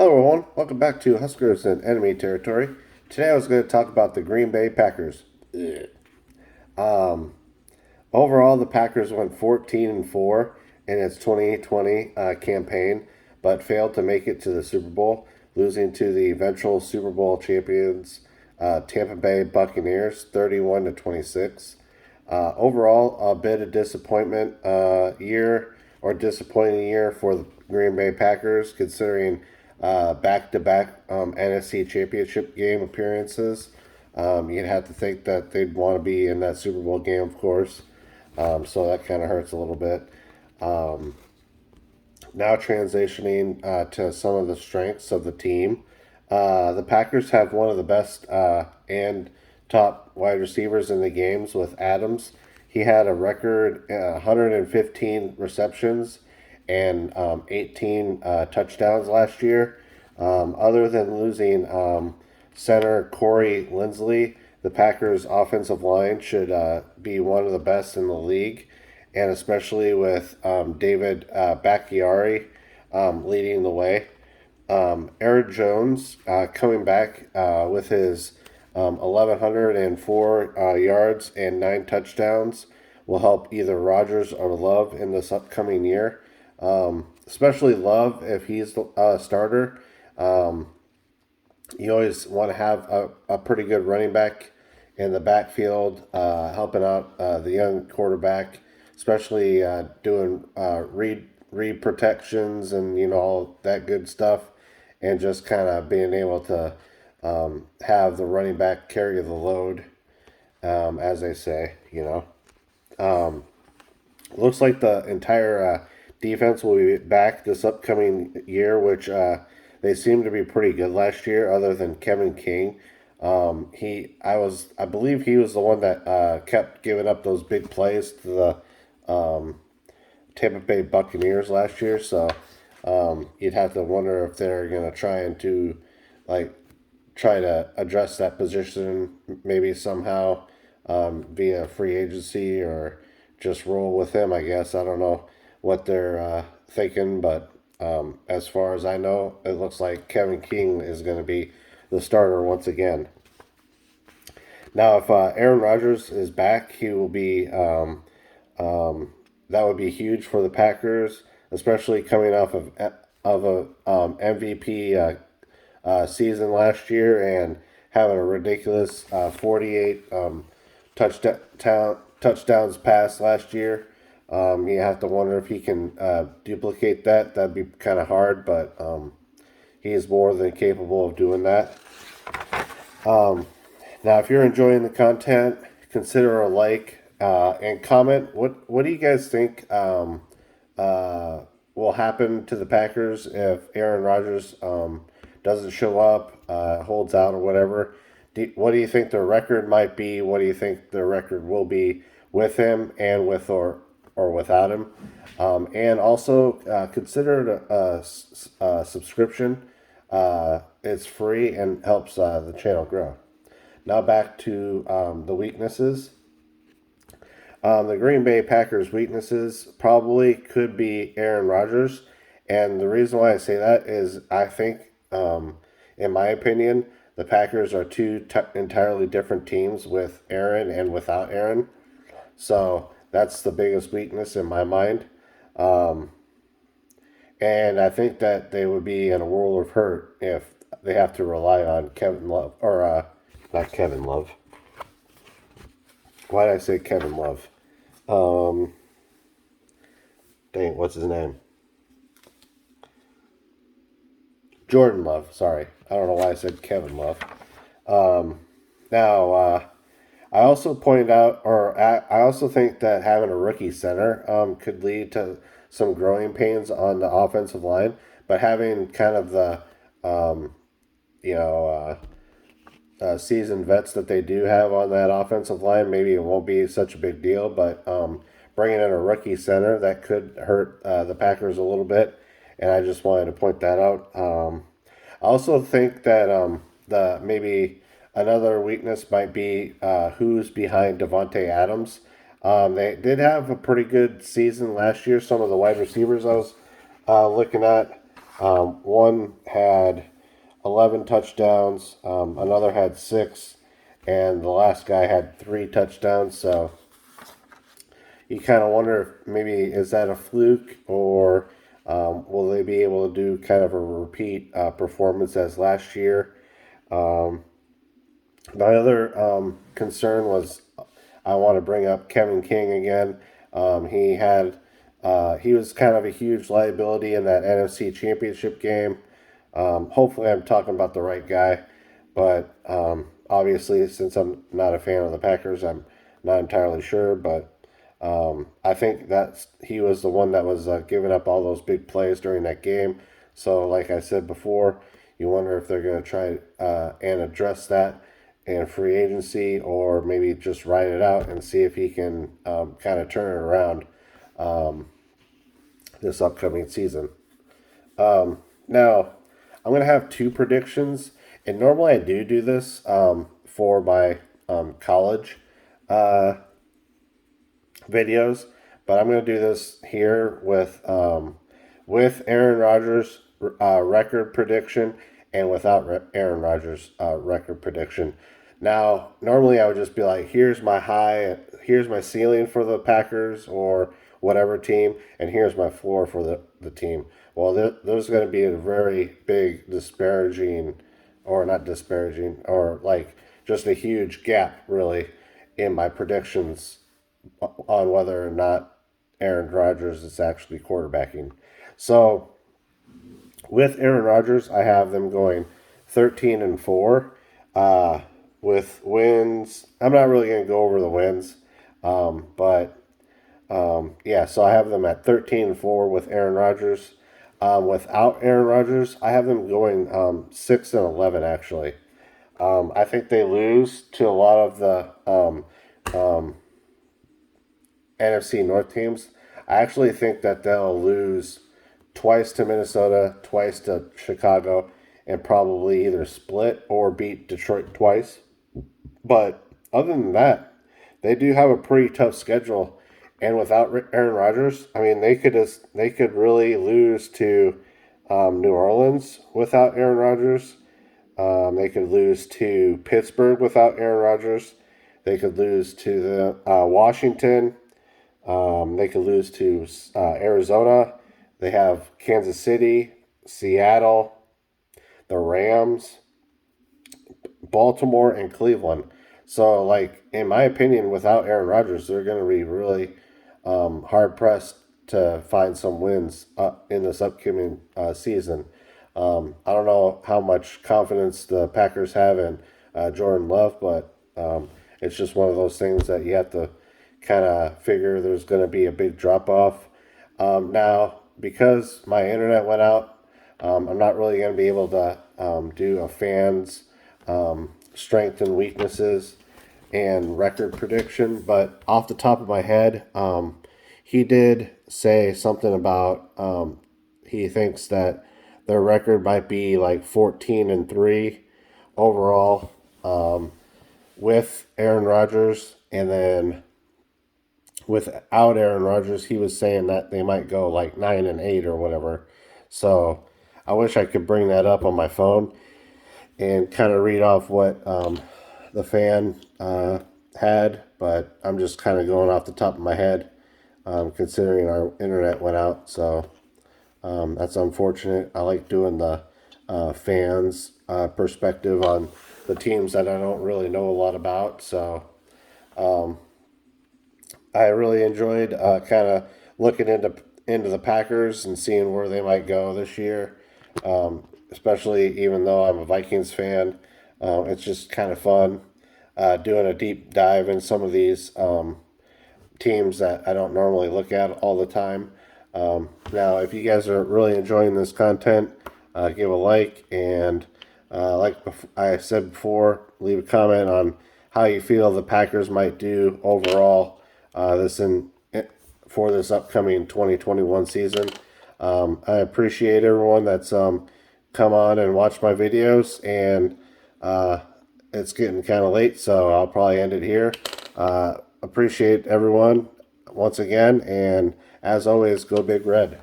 Hello, everyone. Welcome back to Huskers in Enemy Territory. Today, I was going to talk about the Green Bay Packers. Ugh. Um, Overall, the Packers went 14-4 in its 2020 campaign, but failed to make it to the Super Bowl, losing to the eventual Super Bowl champions, Tampa Bay Buccaneers, 31-26. Overall, a bit of disappointment year or disappointing year for the Green Bay Packers, considering back-to-back NFC Championship game appearances. You'd have to think that they'd want to be in that Super Bowl game, of course. So that kind of hurts a little bit. Now transitioning to some of the strengths of the team. The Packers have one of the best and top wide receivers in the games with Adams. He had a record 115 receptions and 18 touchdowns last year. Other than losing center Corey Linsley, the Packers' offensive line should be one of the best in the league, and especially with David Bakhtiari leading the way. Aaron Jones coming back with his 1,104 yards and 9 touchdowns will help either Rodgers or Love in this upcoming year. Especially Love if he's the starter. You always want to have a pretty good running back in the backfield, helping out the young quarterback, especially doing read protections and all that good stuff, and just kind of being able to have the running back carry the load, as they say. Looks like the entire defense will be back this upcoming year, which they seemed to be pretty good last year, other than Kevin King. I believe he was the one that kept giving up those big plays to the Tampa Bay Buccaneers last year. So you'd have to wonder if they're gonna try to address that position, maybe somehow via free agency or just roll with him. I guess I don't know what they're thinking, but as far as I know, it looks like Kevin King is going to be the starter once again. Now, if Aaron Rodgers is back, he will be that would be huge for the Packers, especially coming off of a MVP season last year and having a ridiculous 48 touchdowns passed last year. You have to wonder if he can duplicate that. That'd be kind of hard, but he is more than capable of doing that. Now, if you're enjoying the content, consider a like and comment. What do you guys think will happen to the Packers if Aaron Rodgers doesn't show up, holds out, or whatever? What do you think their record might be? What do you think their record will be with him and with or without him? And also consider a subscription. It's free and helps the channel grow. Now back to the weaknesses. The Green Bay Packers' weaknesses probably could be Aaron Rodgers. And the reason why I say that is I think, in my opinion, the Packers are two entirely different teams with Aaron and without Aaron. So that's the biggest weakness in my mind. And I think that they would be in a world of hurt if they have to rely on Kevin Love, or not Kevin Love. Why did I say Kevin Love? Dang, what's his name? Jordan Love, sorry. I don't know why I said Kevin Love. Now, I also pointed out, or I also think that having a rookie center could lead to some growing pains on the offensive line, but having kind of the, you know, seasoned vets that they do have on that offensive line, maybe it won't be such a big deal, but bringing in a rookie center, that could hurt the Packers a little bit, and I just wanted to point that out. I also think that the maybe another weakness might be who's behind Davante Adams. They did have a pretty good season last year. Some of the wide receivers I was looking at, One had 11 touchdowns, another had 6, and the last guy had 3 touchdowns. So you kind of wonder if maybe is that a fluke, or will they be able to do kind of a repeat performance as last year? Um, my other concern was I want to bring up Kevin King again. He was kind of a huge liability in that NFC Championship game. Hopefully, I'm talking about the right guy, but obviously, since I'm not a fan of the Packers, I'm not entirely sure. But I think that he was the one that was giving up all those big plays during that game. So, like I said before, you wonder if they're going to try and address that in free agency, or maybe just ride it out and see if he can kind of turn it around this upcoming season. Now, I'm going to have 2 predictions, and normally I do this for my college videos, but I'm going to do this here with Aaron Rodgers' record prediction and without Aaron Rodgers' record prediction. Now, normally I would just be like, here's my ceiling for the Packers or whatever team, and here's my floor for the team. Well, there's going to be a very big disparaging, or not disparaging, or like just a huge gap, really, in my predictions on whether or not Aaron Rodgers is actually quarterbacking. So with Aaron Rodgers, I have them going 13-4 with wins. I'm not really going to go over the wins, but yeah. So I have them at 13-4 with Aaron Rodgers. Without Aaron Rodgers, I have them going 6-11 actually. I think they lose to a lot of the NFC North teams. I actually think that they'll lose twice to Minnesota, twice to Chicago, and probably either split or beat Detroit twice. But other than that, they do have a pretty tough schedule. And without Aaron Rodgers, I mean, they could really lose to New Orleans without Aaron Rodgers. They could lose to Pittsburgh without Aaron Rodgers. They could lose to the Washington. They could lose to Arizona. They have Kansas City, Seattle, the Rams, Baltimore, and Cleveland. So, like in my opinion, without Aaron Rodgers, they're going to be really hard pressed to find some wins in this upcoming season. I don't know how much confidence the Packers have in Jordan Love, but it's just one of those things that you have to kind of figure there's going to be a big drop off. Now, because my internet went out, I'm not really going to be able to do a fan's strength and weaknesses and record prediction. But off the top of my head, he did say something about he thinks that their record might be like 14-3 overall with Aaron Rodgers, and then without Aaron Rodgers, he was saying that they might go like 9-8 or whatever. So I wish I could bring that up on my phone and kind of read off what the fan had, but I'm just kind of going off the top of my head, considering our internet went out. So that's unfortunate. I like doing the fans' perspective on the teams that I don't really know a lot about. So I really enjoyed kind of looking into the Packers and seeing where they might go this year. Especially even though I'm a Vikings fan, it's just kind of fun doing a deep dive in some of these teams that I don't normally look at all the time. Now, if you guys are really enjoying this content, give a like, and I said before, leave a comment on how you feel the Packers might do overall for this upcoming 2021 season. I appreciate everyone that's come on and watched my videos, and it's getting kind of late, so I'll probably end it here. Appreciate everyone once again, and as always, go Big Red.